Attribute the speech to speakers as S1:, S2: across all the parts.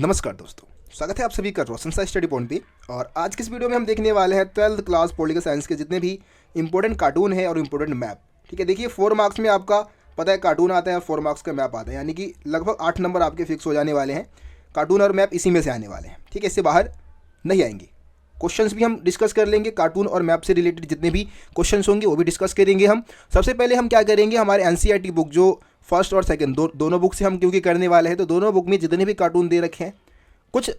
S1: नमस्कार दोस्तों, स्वागत है आप सभी का रोशन सा स्टडी पॉइंट पे। और आज की इस वीडियो में हम देखने वाले हैं 12th क्लास पॉलिटिकल साइंस के जितने भी इंपॉर्टेंट कार्टून है और इंपॉर्टेंट मैप। ठीक है, देखिए 4 मार्क्स में आपका पता है कार्टून आता है और 4 मार्क्स का मैप आता है, यानी कि लगभग 8 नंबर आपके फिक्स हो जाने वाले हैं। कार्टून और मैप इसी में से आने वाले हैं। ठीक है, इससे बाहर नहीं आएंगे। क्वेश्चंस भी हम डिस्कस कर लेंगे, कार्टून और मैप से रिलेटेड जितने भी क्वेश्चंस होंगे वो भी डिस्कस करेंगे हम। सबसे पहले हम क्या करेंगे, हमारे एनसीईआरटी बुक जो फर्स्ट और सेकंड दोनों बुक से हम क्योंकि करने वाले हैं, तो दोनों बुक में जितने भी कार्टून दे रखे हैं, कुछ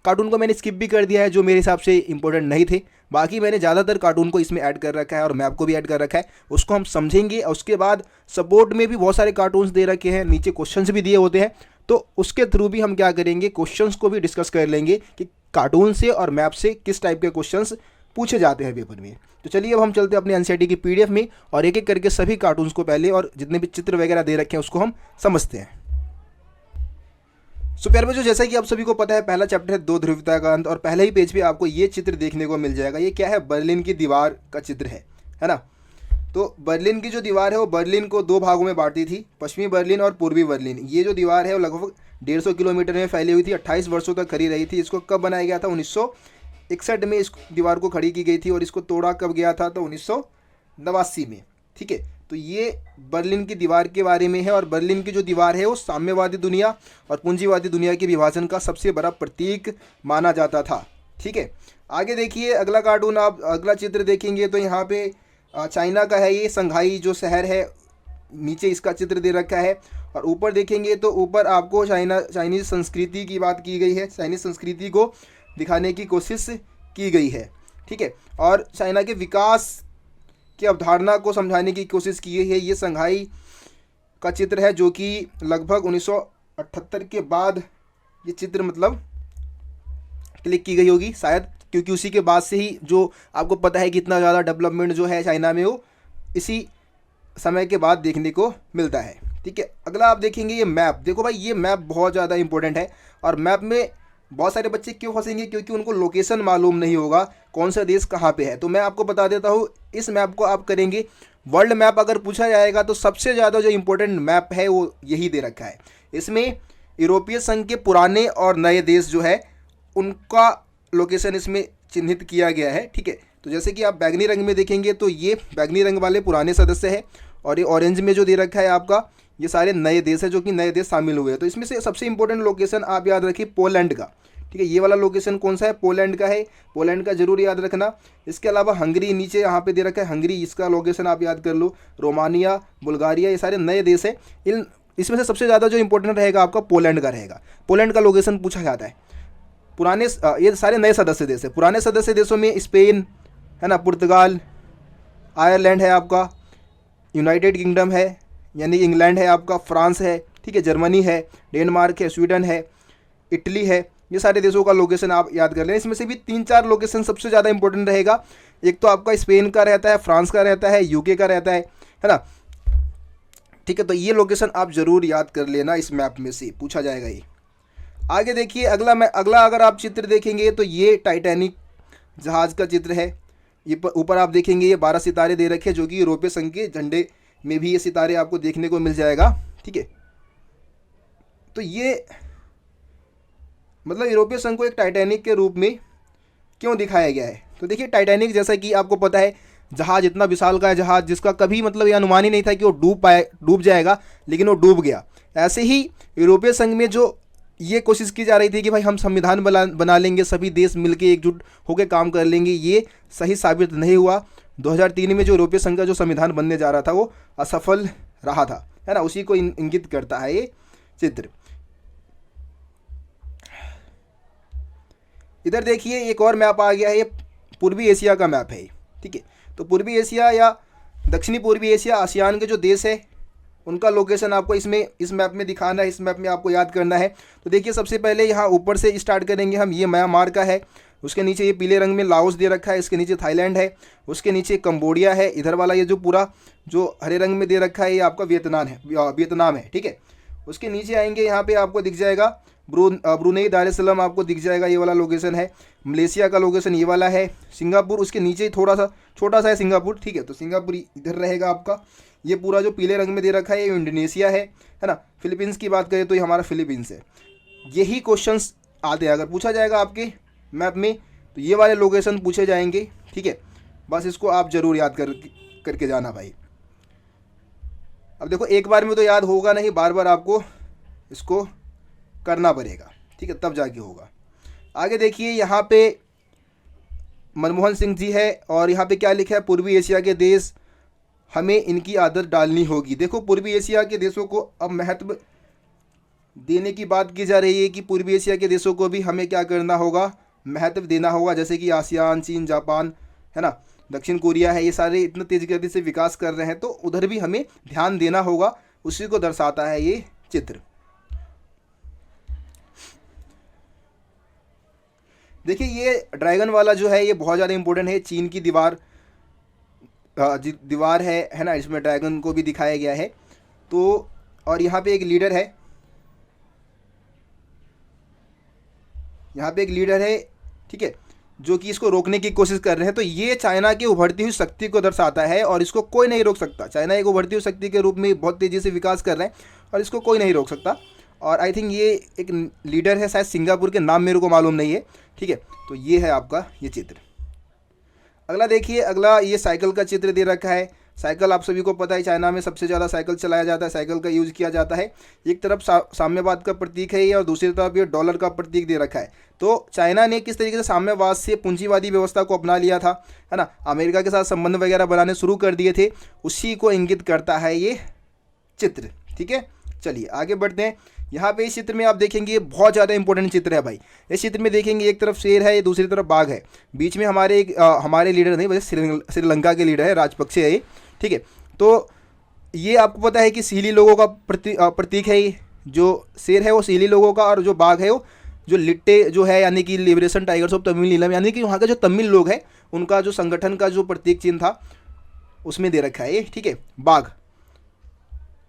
S1: कार्टून को मैंने स्किप भी कर दिया है जो मेरे हिसाब से इंपॉर्टेंट नहीं थे। बाकी मैंने ज़्यादातर कार्टून को इसमें ऐड कर रखा है और मैप को भी ऐड कर रखा है, उसको हम समझेंगे। और उसके बाद सपोर्ट में भी बहुत सारे कार्टून्स दे रखे हैं, नीचे क्वेश्चंस भी दिए होते हैं, तो उसके थ्रू भी हम क्या करेंगे, क्वेश्चंस को भी डिस्कस कर लेंगे कि कार्टून से और मैप से किस टाइप के क्वेश्चंस पूछे जाते हैं पेपर में। तो चलिए अब हम चलते हैं अपने एनसीईआरटी की पीडीएफ में और एक एक करके सभी कार्टून्स को पहले और जितने भी चित्र वगैरह दे रखे हैं उसको हम समझते हैं। सो प्यारे बच्चों, जैसा कि आप सभी को पता है, पहला चैप्टर है दो ध्रुवीयता का अंत और पहले ही पेज पे आपको ये चित्र देखने को मिल जाएगा। ये क्या है, बर्लिन की दीवार का चित्र है ना। तो बर्लिन की जो दीवार है वो बर्लिन को 2 भागों में बांटती थी, पश्चिमी बर्लिन और पूर्वी बर्लिन। ये जो दीवार है वो लगभग 150 किलोमीटर में फैली हुई थी, 28 वर्षों तक खड़ी रही थी। इसको कब बनाया गया था, 1961 में इस दीवार को खड़ी की गई थी। और इसको तोड़ा कब गया था, तो 1989 में। ठीक है, तो ये बर्लिन की दीवार के बारे में है। और बर्लिन की जो दीवार है वो साम्यवादी दुनिया और पूंजीवादी दुनिया के विभाजन का सबसे बड़ा प्रतीक माना जाता था। ठीक है, आगे देखिए अगला कार्टून, आप अगला चित्र देखेंगे तो यहाँ पे चाइना का है, ये संघाई जो शहर है, नीचे इसका चित्र दे रखा है। और ऊपर देखेंगे तो ऊपर आपको चाइनीज़ संस्कृति की बात की गई है, चाइनीज़ संस्कृति को दिखाने की कोशिश की गई है। ठीक है, और चाइना के विकास की अवधारणा को समझाने की कोशिश की गई है। ये संघाई का चित्र है जो कि लगभग 1978 के बाद ये चित्र मतलब क्लिक की गई होगी शायद, क्योंकि उसी के बाद से ही जो आपको पता है कि इतना ज़्यादा डेवलपमेंट जो है चाइना में वो इसी समय के बाद देखने को मिलता है। ठीक है, अगला आप देखेंगे ये मैप। देखो भाई, ये मैप बहुत ज़्यादा इंपॉर्टेंट है और मैप में बहुत सारे बच्चे क्यों फंसेंगे, क्योंकि उनको लोकेशन मालूम नहीं होगा कौन सा देश कहाँ पे है। तो मैं आपको बता देता हूँ, इस मैप को आप करेंगे वर्ल्ड मैप अगर पूछा जाएगा तो सबसे ज़्यादा जो इंपॉर्टेंट मैप है वो यही दे रखा है। इसमें यूरोपीय संघ के पुराने और नए देश जो है उनका लोकेशन इसमें चिन्हित किया गया है। ठीक है, तो जैसे कि आप बैगनी रंग में देखेंगे तो ये बैगनी रंग वाले पुराने सदस्य है और ये ऑरेंज में जो दे रखा है आपका, ये सारे नए देश है जो कि नए देश शामिल हुए हैं। तो इसमें से सबसे इंपॉर्टेंट लोकेशन आप याद रखिए पोलैंड का। ठीक है, ये वाला लोकेशन कौन सा है, पोलैंड का है, पोलैंड का जरूर याद रखना। इसके अलावा हंगरी नीचे यहाँ पे दे रखा है, हंगरी, इसका लोकेशन आप याद कर लो। रोमानिया, बुल्गारिया, ये सारे नए देश है। इसमें से सबसे ज़्यादा जो इंपॉर्टेंट रहेगा आपका पोलैंड का रहेगा। पोलैंड का लोकेशन पूछा जाता है। पुराने ये सारे नए सदस्य देश है। पुराने सदस्य देशों में स्पेन है ना, पुर्तगाल, आयरलैंड है आपका, यूनाइटेड किंगडम है यानी इंग्लैंड है आपका, फ्रांस है, ठीक है, जर्मनी है, डेनमार्क है, स्वीडन है, इटली है। ये सारे देशों का लोकेशन आप याद कर लें। इसमें से भी 3-4 लोकेशन सबसे ज़्यादा इंपॉर्टेंट रहेगा। एक तो आपका स्पेन का रहता है, फ्रांस का रहता है, यूके का रहता है ना। ठीक है, तो ये लोकेशन आप ज़रूर याद कर लेना, इस मैप में से पूछा जाएगा ये। आगे देखिए अगला अगर आप चित्र देखेंगे तो ये टाइटैनिक जहाज़ का चित्र है। ये ऊपर आप देखेंगे ये 12 सितारे दे रखे हैं जो कि यूरोपीय संघ के झंडे में भी ये सितारे आपको देखने को मिल जाएगा। ठीक है, तो ये मतलब यूरोपीय संघ को एक टाइटैनिक के रूप में क्यों दिखाया गया है। तो देखिए टाइटैनिक जैसा कि आपको पता है जहाज़ इतना विशाल का है, जहाज़ जिसका कभी मतलब ये अनुमान ही नहीं था कि वो डूब जाएगा, लेकिन वो डूब गया। ऐसे ही यूरोपीय संघ में जो ये कोशिश की जा रही थी कि भाई हम संविधान बना लेंगे, सभी देश मिलकर एकजुट होकर काम कर लेंगे, ये सही साबित नहीं हुआ। 2003 में जो यूरोपीय संघ का जो संविधान बनने जा रहा था वो असफल रहा था, है ना। उसी को इंगित करता है ये चित्र। इधर देखिए एक और मैप आ गया है, ये पूर्वी एशिया का मैप है। ठीक है, तो पूर्वी एशिया या दक्षिणी पूर्वी एशिया, आसियान के जो देश है उनका लोकेशन आपको इस मैप में दिखाना है, इस मैप में आपको याद करना है। तो देखिए सबसे पहले यहाँ ऊपर से स्टार्ट करेंगे हम। ये म्यांमार का है, उसके नीचे ये पीले रंग में लाओस दे रखा है, इसके नीचे थाईलैंड है, उसके नीचे कंबोडिया है, इधर वाला ये जो पूरा जो हरे रंग में दे रखा है ये आपका वियतनाम है। ठीक है, उसके नीचे आएंगे यहाँ पे आपको दिख जाएगा ब्रुनेई दारुसलाम आपको दिख जाएगा, ये वाला लोकेशन है। मलेशिया का लोकेशन ये वाला है। सिंगापुर उसके नीचे ही थोड़ा सा छोटा सा है सिंगापुर। ठीक है, तो सिंगापुर इधर रहेगा आपका। ये पूरा जो पीले रंग में दे रखा है ये इंडोनेशिया है ना। फिलीपींस की बात करें तो ये हमारा फिलीपींस है। यही क्वेश्चंस आते हैं। अगर पूछा जाएगा आपके मैप में तो ये वाले लोकेशन पूछे जाएंगे, ठीक है। बस इसको आप ज़रूर याद करके जाना भाई। अब देखो एक बार में तो याद होगा नहीं, बार बार आपको इसको करना पड़ेगा, ठीक है, तब जाके होगा। आगे देखिए यहाँ पे मनमोहन सिंह जी है और यहाँ पे क्या लिखा है, पूर्वी एशिया के देश हमें इनकी आदत डालनी होगी। देखो पूर्वी एशिया के देशों को अब महत्व देने की बात की जा रही है कि पूर्वी एशिया के देशों को भी हमें क्या करना होगा, महत्व देना होगा। जैसे कि आसियान, चीन, जापान, है ना, दक्षिण कोरिया है, ये सारे इतने तेज गति से विकास कर रहे हैं, तो उधर भी हमें ध्यान देना होगा। उसी को दर्शाता है ये चित्र। देखिए ये ड्रैगन वाला जो है ये बहुत ज़्यादा इंपॉर्टेंट है। चीन की दीवार दीवार है ना, इसमें ड्रैगन को भी दिखाया गया है। तो और यहाँ पे एक लीडर है, यहाँ पे एक लीडर है, ठीक है, जो कि इसको रोकने की कोशिश कर रहे हैं। तो ये चाइना की उभरती हुई शक्ति को दर्शाता है और इसको कोई नहीं रोक सकता। चाइना एक उभरती हुई शक्ति के रूप में बहुत तेज़ी से विकास कर रहे हैं और इसको कोई नहीं रोक सकता। और आई थिंक ये एक लीडर है, शायद सिंगापुर के, नाम मेरे को मालूम नहीं है, ठीक है। तो ये है आपका ये चित्र। अगला देखिए, अगला ये साइकिल का चित्र दे रखा है। साइकिल आप सभी को पता है चाइना में सबसे ज़्यादा साइकिल चलाया जाता है, साइकिल का यूज़ किया जाता है। एक तरफ साम्यवाद का प्रतीक है ये और दूसरी तरफ ये डॉलर का प्रतीक दे रखा है। तो चाइना ने किस तरीके से साम्यवाद से पूंजीवादी व्यवस्था को अपना लिया था, है ना, अमेरिका के साथ संबंध वगैरह बनाने शुरू कर दिए थे, उसी को इंगित करता है ये चित्र, ठीक है। चलिए आगे बढ़ते हैं। यहाँ पे इस चित्र में आप देखेंगे ये बहुत ज़्यादा इंपॉर्टेंट चित्र है भाई। इस चित्र में देखेंगे एक तरफ शेर है, दूसरी तरफ बाघ है, बीच में हमारे लीडर नहीं, वैसे श्रीलंका के लीडर है, राजपक्षे है ये, ठीक है। तो ये आपको पता है कि सीली लोगों का प्रतीक है ये। जो शेर है वो सीली लोगों का और जो बाघ है वो जो लिट्टे जो है, यानी कि लिबरेशन टाइगर्स ऑफ तमिल नीलम, यानी कि वहाँ का जो तमिल लोग हैं उनका जो संगठन का जो प्रतीक चिन्ह था उसमें दे रखा है ये, ठीक है, बाघ।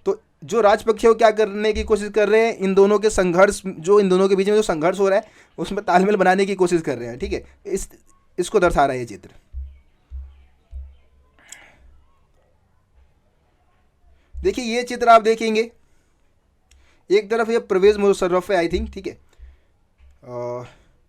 S1: तो जो राजपक्षे वो क्या करने की कोशिश कर रहे हैं, इन दोनों के संघर्ष, जो इन दोनों के बीच में जो संघर्ष हो रहा है उसमें तालमेल बनाने की कोशिश कर रहे हैं, ठीक है। इसको दर्शा रहा है ये चित्र। देखिए ये चित्र आप देखेंगे, एक तरफ ये परवेज मुशर्रफ है आई थिंक, ठीक है,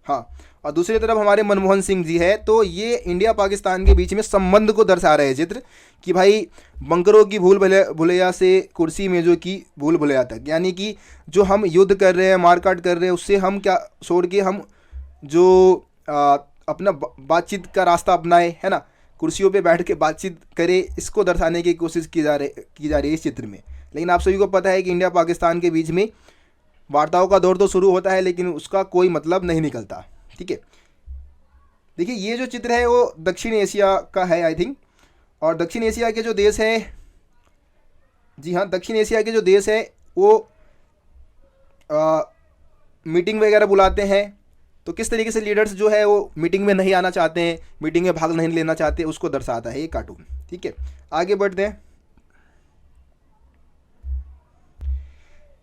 S1: हाँ, और दूसरी तरफ हमारे मनमोहन सिंह जी है। तो ये इंडिया पाकिस्तान के बीच में संबंध को दर्शा रहे हैं चित्र कि भाई बंकरों की भूल भुलैया से कुर्सी मेजों की भूल भुलैया तक, यानी कि जो हम युद्ध कर रहे हैं, मारकाट कर रहे हैं, उससे हम क्या छोड़ के हम जो अपना बातचीत का रास्ता अपनाए, है ना, कुर्सियों पे बैठ के बातचीत करें, इसको दर्शाने की कोशिश की जा रही है इस चित्र में। लेकिन आप सभी को पता है कि इंडिया पाकिस्तान के बीच में वार्ताओं का दौर तो शुरू होता है लेकिन उसका कोई मतलब नहीं निकलता, ठीक है। देखिए ये जो चित्र है वो दक्षिण एशिया का है आई थिंक, और दक्षिण एशिया के जो देश है, जी हाँ, दक्षिण एशिया के जो देश है वो मीटिंग वगैरह बुलाते हैं। तो किस तरीके से लीडर्स जो है वो मीटिंग में नहीं आना चाहते हैं, मीटिंग में भाग नहीं लेना चाहते, उसको दर्शाता है ये कार्टून, ठीक है। आगे बढ़ते हैं।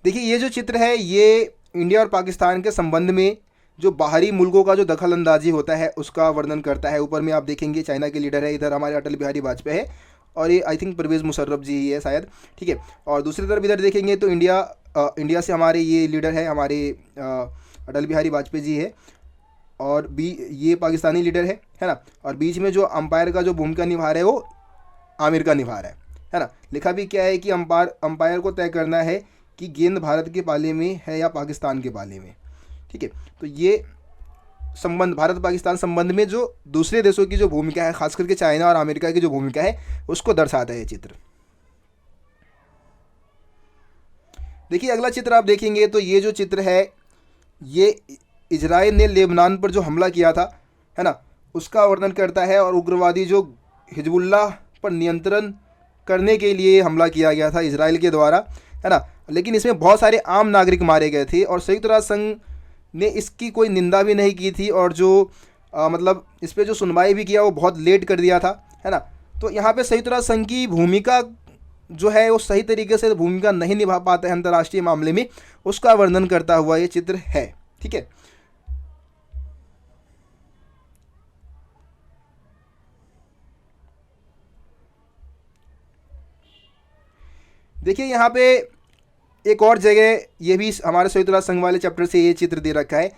S1: देखिए ये जो चित्र है ये इंडिया और पाकिस्तान के संबंध में जो बाहरी मुल्कों का जो दखल अंदाजी होता है उसका वर्णन करता है। ऊपर में आप देखेंगे चाइना के लीडर है, इधर हमारे अटल बिहारी वाजपेयी है और ये आई थिंक परवेज़ मुशर्रफ जी ही है शायद, ठीक है। और दूसरी तरफ इधर देखेंगे तो इंडिया से हमारे ये लीडर है, हमारे अटल बिहारी वाजपेयी जी है, और ये पाकिस्तानी लीडर है ना। और बीच में जो अंपायर का जो भूमिका निभा रहे है वो आमिर का निभा रहा है ना। लिखा भी क्या है कि अंपायर को तय करना है कि गेंद भारत के पाले में है या पाकिस्तान के पाले में, ठीक है। तो ये संबंध, भारत पाकिस्तान संबंध में जो दूसरे देशों की जो भूमिका है, खास करके चाइना और अमेरिका की जो भूमिका है, उसको दर्शाता है ये चित्र। देखिए अगला चित्र आप देखेंगे तो ये जो चित्र है ये इजराइल ने लेबनान पर जो हमला किया था, है ना, उसका वर्णन करता है। और उग्रवादी जो हिजबुल्लाह पर नियंत्रण करने के लिए हमला किया गया था इजराइल के द्वारा, है ना, लेकिन इसमें बहुत सारे आम नागरिक मारे गए थे और संयुक्त राष्ट्र संघ ने इसकी कोई निंदा भी नहीं की थी और जो मतलब इस पर जो सुनवाई भी किया वो बहुत लेट कर दिया था, है ना। तो यहाँ पे संयुक्त राष्ट्र संघ की भूमिका जो है वो सही तरीके से भूमिका नहीं निभा पाते हैं अंतर्राष्ट्रीय मामले में, उसका वर्णन करता हुआ ये चित्र है, ठीक है। देखिए यहाँ पे एक और जगह ये भी हमारे संयुक्त राष्ट्र संघ वाले चैप्टर से ये चित्र दे रखा है।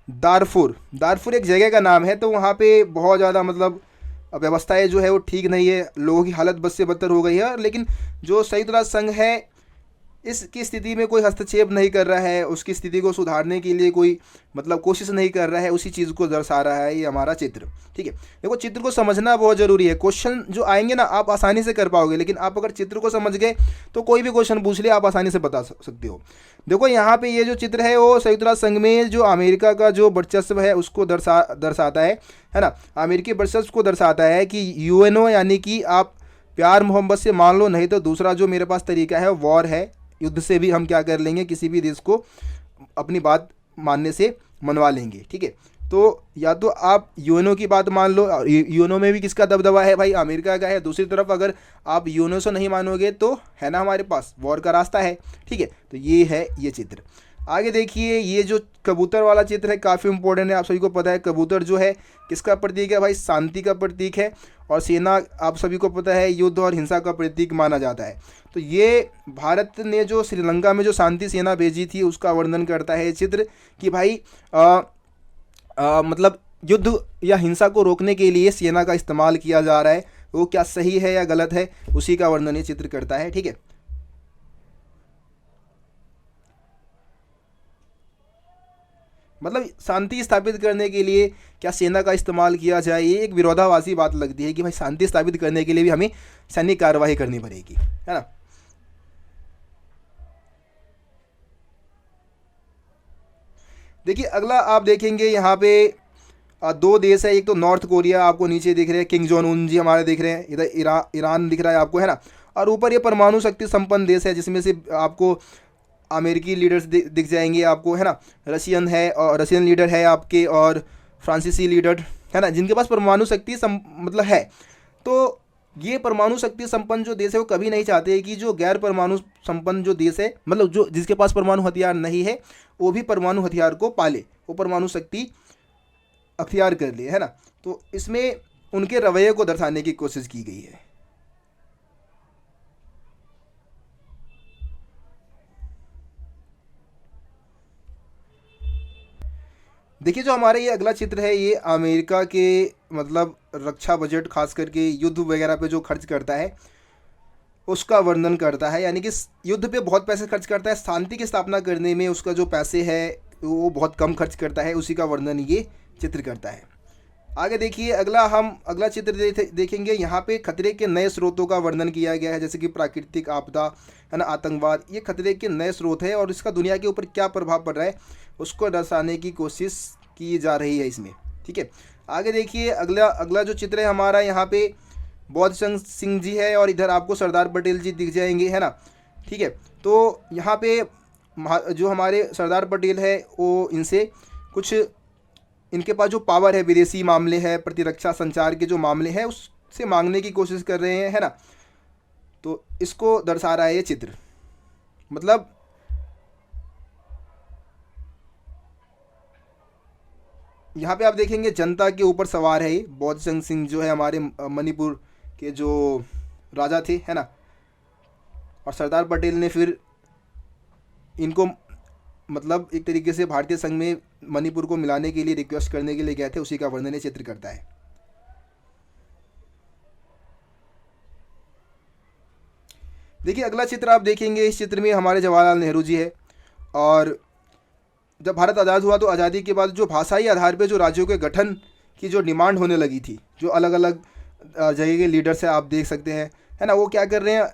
S1: दारफुर, दारफुर एक जगह का नाम है। तो वहाँ पे बहुत ज़्यादा मतलब व्यवस्थाएं जो है वो ठीक नहीं है, लोगों की हालत बद से बदतर हो गई है। लेकिन जो संयुक्त राष्ट्र संघ है इसकी स्थिति में कोई हस्तक्षेप नहीं कर रहा है, उसकी स्थिति को सुधारने के लिए कोई मतलब कोशिश नहीं कर रहा है, उसी चीज़ को दर्शा रहा है ये हमारा चित्र। ठीक है, देखो चित्र को समझना बहुत ज़रूरी है। क्वेश्चन जो आएंगे ना आप आसानी से कर पाओगे, लेकिन आप अगर चित्र को समझ गए तो कोई भी क्वेश्चन पूछ ले आप आसानी से बता सकते हो। देखो यहाँ पे ये जो चित्र है वो संयुक्त राष्ट्र संघ में जो अमेरिका का जो वर्चस्व है उसको दर्शाता है ना। अमेरिकी वर्चस्व को दर्शाता है कि यूएनओ यानी कि आप प्यार मोहब्बत से मान लो, नहीं तो दूसरा जो मेरे पास तरीका है वॉर है, युद्ध से भी हम क्या कर लेंगे, किसी भी देश को अपनी बात मानने से मनवा लेंगे। ठीक है, तो या तो आप यूएनओ की बात मान लो, यूएनओ में भी किसका दबदबा है भाई, अमेरिका का है। दूसरी तरफ अगर आप यूएनओ से नहीं मानोगे तो है ना हमारे पास वॉर का रास्ता है। ठीक है, तो ये है ये चित्र। आगे देखिए ये जो कबूतर वाला चित्र है काफ़ी इंपॉर्टेंट है, आप सभी को पता है कबूतर जो है किसका प्रतीक है भाई, शांति का प्रतीक है। और सेना आप सभी को पता है युद्ध और हिंसा का प्रतीक माना जाता है। तो ये भारत ने जो श्रीलंका में जो शांति सेना भेजी थी उसका वर्णन करता है ये चित्र कि भाई मतलब युद्ध या हिंसा को रोकने के लिए सेना का इस्तेमाल किया जा रहा है, वो क्या सही है या गलत है, उसी का वर्णन ये चित्र करता है। ठीक है, मतलब शांति स्थापित करने के लिए क्या सेना का इस्तेमाल किया जाए, ये एक विरोधाभासी बात लगती है कि भाई शांति स्थापित करने के लिए भी हमें सैनिक कार्रवाई करनी पड़ेगी, है ना। देखिए अगला आप देखेंगे यहाँ पे दो देश है, एक तो नॉर्थ कोरिया आपको नीचे दिख रहे हैं, किंग जोन उन जी हमारे दिख रहे हैं, इधर ईरान दिख रहा है आपको, है ना। और ऊपर ये परमाणु शक्ति संपन्न देश है जिसमें से आपको अमेरिकी लीडर्स दिख जाएंगे आपको, है ना। रशियन है और रशियन लीडर है आपके, और फ्रांसीसी लीडर, है ना, जिनके पास परमाणु शक्ति मतलब है। तो ये परमाणु शक्ति संपन्न जो देश है वो कभी नहीं चाहते कि जो गैर परमाणु संपन्न जो देश है, मतलब जो जिसके पास परमाणु हथियार नहीं है वो भी परमाणु हथियार को पाले, वो परमाणु शक्ति अख्तियार कर ले, है ना। तो इसमें उनके रवैये को दर्शाने की कोशिश की गई है। देखिए जो हमारे ये अगला चित्र है ये अमेरिका के मतलब रक्षा बजट खास करके युद्ध वगैरह पे जो खर्च करता है उसका वर्णन करता है, यानी कि युद्ध पे बहुत पैसे खर्च करता है, शांति की स्थापना करने में उसका जो पैसे है वो बहुत कम खर्च करता है, उसी का वर्णन ये चित्र करता है। आगे देखिए हम अगला चित्र देखेंगे। यहाँ पे खतरे के नए स्रोतों का वर्णन किया गया है, जैसे कि प्राकृतिक आपदा, है ना, आतंकवाद, ये खतरे के नए स्रोत है और इसका दुनिया के ऊपर क्या प्रभाव पड़ रहा है उसको दर्शाने की कोशिश की जा रही है इसमें। ठीक है, आगे देखिए अगला जो चित्र है हमारा, यहाँ पे बौद्ध सिंह जी है और इधर आपको सरदार पटेल जी दिख जाएंगे, है ना। ठीक है, तो यहाँ पे जो हमारे सरदार पटेल है वो इनसे कुछ इनके पास जो पावर है, विदेशी मामले है, प्रतिरक्षा संचार के जो मामले हैं उससे मांगने की कोशिश कर रहे हैं, है ना। तो इसको दर्शा रहा है ये चित्र। मतलब यहाँ पे आप देखेंगे जनता के ऊपर सवार है ये बौद्ध सिंह जो है हमारे मणिपुर के जो राजा थे, है ना। और सरदार पटेल ने फिर इनको मतलब एक तरीके से भारतीय संघ में मणिपुर को मिलाने के लिए रिक्वेस्ट करने के लिए गए थे, उसी का वर्णन ये चित्र करता है। देखिए अगला चित्र आप देखेंगे, इस चित्र में हमारे जवाहरलाल नेहरू जी है। और जब भारत आज़ाद हुआ तो आज़ादी के बाद जो भाषाई आधार पे जो राज्यों के गठन की जो डिमांड होने लगी थी, जो अलग अलग जगह के लीडर्स हैं आप देख सकते हैं, है ना, वो क्या कर रहे हैं,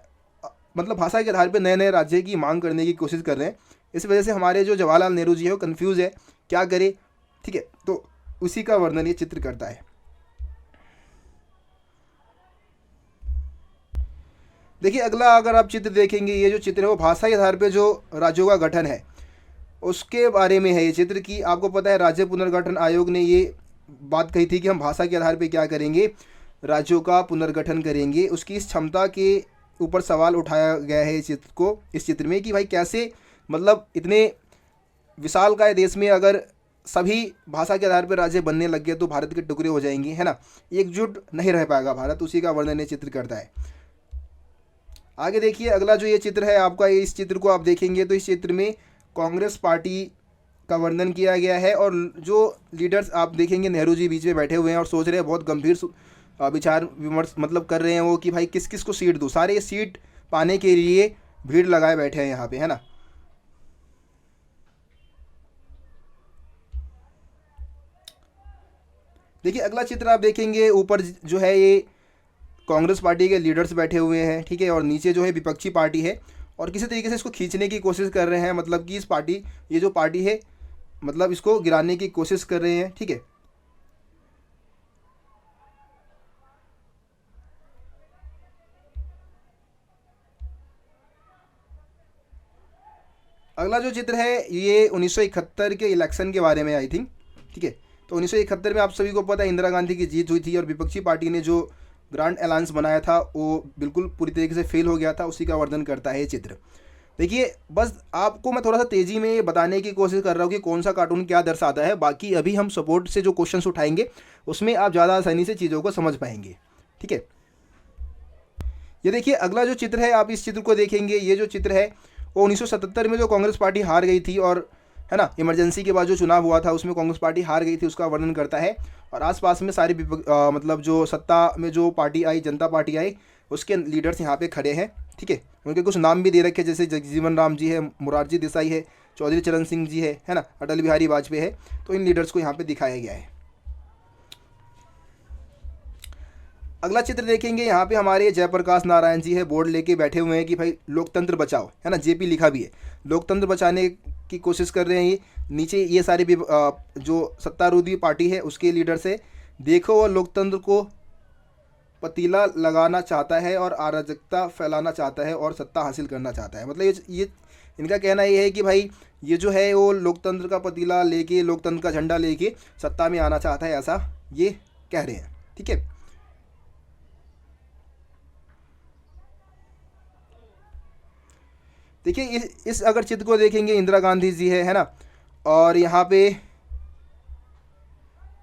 S1: मतलब भाषा के आधार पे नए नए राज्य की मांग करने की कोशिश कर रहे हैं। इस वजह से हमारे जो जवाहरलाल नेहरू जी है वो कन्फ्यूज़ है क्या करे। ठीक है, तो उसी का वर्णन ये चित्र करता है। देखिए अगला अगर आप चित्र देखेंगे, ये जो चित्र है वो भाषाई आधार पे जो राज्यों का गठन है उसके बारे में है ये चित्र। कि आपको पता है राज्य पुनर्गठन आयोग ने ये बात कही थी कि हम भाषा के आधार पे क्या करेंगे, राज्यों का पुनर्गठन करेंगे। उसकी इस क्षमता के ऊपर सवाल उठाया गया है इस चित्र में कि भाई कैसे, मतलब इतने विशालकाय देश में अगर सभी भाषा के आधार पर राज्य बनने लग गए तो भारत के टुकड़े हो जाएंगे, है ना, एकजुट नहीं रह पाएगा भारत, उसी का वर्णन ये चित्र करता है। आगे देखिए अगला जो ये चित्र है आपका, इस चित्र को आप देखेंगे तो इस चित्र में कांग्रेस पार्टी का वर्णन किया गया है। और जो लीडर्स आप देखेंगे, नेहरू जी बीच में बैठे हुए हैं और सोच रहे हैं, बहुत गंभीर विचार विमर्श मतलब कर रहे हैं वो कि भाई किस किस को सीट दूँ। सारे ये सीट पाने के लिए भीड़ लगाए बैठे हैं यहाँ पे, है ना। देखिए अगला चित्र आप देखेंगे, ऊपर जो है ये कांग्रेस पार्टी के लीडर्स बैठे हुए हैं, ठीक है, और नीचे जो है विपक्षी पार्टी है और किसी तरीके से इसको खींचने की कोशिश कर रहे हैं, मतलब कि इस पार्टी, ये जो पार्टी है मतलब इसको गिराने की कोशिश कर रहे हैं, ठीक है। अगला जो चित्र है ये 1971 के इलेक्शन के बारे में आई थिंक, ठीक है। तो 1971 में आप सभी को पता है इंदिरा गांधी की जीत हुई थी और विपक्षी पार्टी ने जो ग्रांड अलायंस बनाया था वो बिल्कुल पूरी तरीके से फेल हो गया था, उसी का वर्णन करता है ये चित्र। देखिए बस आपको मैं थोड़ा सा तेज़ी में ये बताने की कोशिश कर रहा हूँ कि कौन सा कार्टून क्या दर्शाता है। बाकी अभी हम सपोर्ट से जो क्वेश्चंस उठाएंगे उसमें आप ज़्यादा आसानी से चीज़ों को समझ पाएंगे, ठीक है। ये देखिए अगला जो चित्र है, आप इस चित्र को देखेंगे, ये जो चित्र है वो 1977 में जो कांग्रेस पार्टी हार गई थी और, है ना, इमरजेंसी के बाद जो चुनाव हुआ था उसमें कांग्रेस पार्टी हार गई थी, उसका वर्णन करता है। और आसपास में सारी मतलब जो सत्ता में जो पार्टी आई, जनता पार्टी आई, उसके लीडर्स यहाँ पे खड़े हैं, ठीक है। उनके कुछ नाम भी दे रखे, जैसे जगजीवन राम जी है, मुरारजी देसाई है, चौधरी चरण सिंह जी है ना, अटल बिहारी वाजपेयी है। तो इन लीडर्स को यहाँ पे दिखाया गया है। अगला चित्र देखेंगे, यहाँ पे हमारे जयप्रकाश नारायण जी है, बोर्ड लेके बैठे हुए हैं कि भाई लोकतंत्र बचाओ, है ना, जेपी लिखा भी है, लोकतंत्र बचाने की कोशिश कर रहे हैं ये। नीचे ये सारे भी जो सत्तारूढ़ी पार्टी है उसके लीडर से, देखो वो लोकतंत्र को पतीला लगाना चाहता है और अराजकता फैलाना चाहता है और सत्ता हासिल करना चाहता है। मतलब ये इनका कहना ये है कि भाई ये जो है वो लोकतंत्र का पतीला लेके, लोकतंत्र का झंडा लेके सत्ता में आना चाहता है, ऐसा ये कह रहे हैं, ठीक है। देखिए इस अगर चित्र को देखेंगे, इंदिरा गांधी जी है ना, और यहाँ पे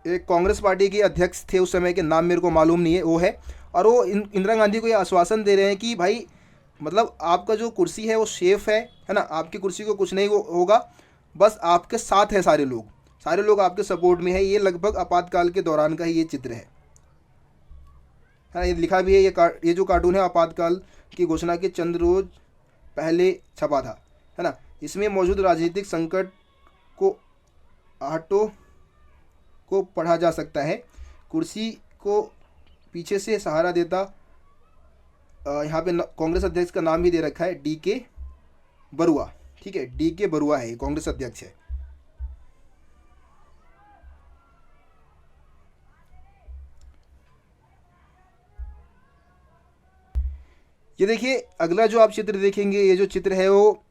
S1: एक कांग्रेस पार्टी के अध्यक्ष थे उस समय के, नाम मेरे को मालूम नहीं है, वो है। और वो इंदिरा गांधी को ये आश्वासन दे रहे हैं कि भाई मतलब आपका जो कुर्सी है वो सेफ है ना, आपकी कुर्सी को कुछ नहीं होगा, बस आपके साथ है सारे लोग आपके सपोर्ट में है। ये लगभग आपातकाल के दौरान का ही ये चित्र है ना। ये लिखा भी है, ये जो कार्टून है आपातकाल की घोषणा के चंद रोज पहले छपा था, है ना। इसमें मौजूद राजनीतिक संकट को आटो को पढ़ा जा सकता है। कुर्सी को पीछे से सहारा देता, यहाँ पे कांग्रेस अध्यक्ष का नाम भी दे रखा है, DK बरुआ, ठीक है, DK बरुआ है, कांग्रेस अध्यक्ष है। ये देखिए अगला जो आप चित्र देखेंगे, ये जो चित्र है वो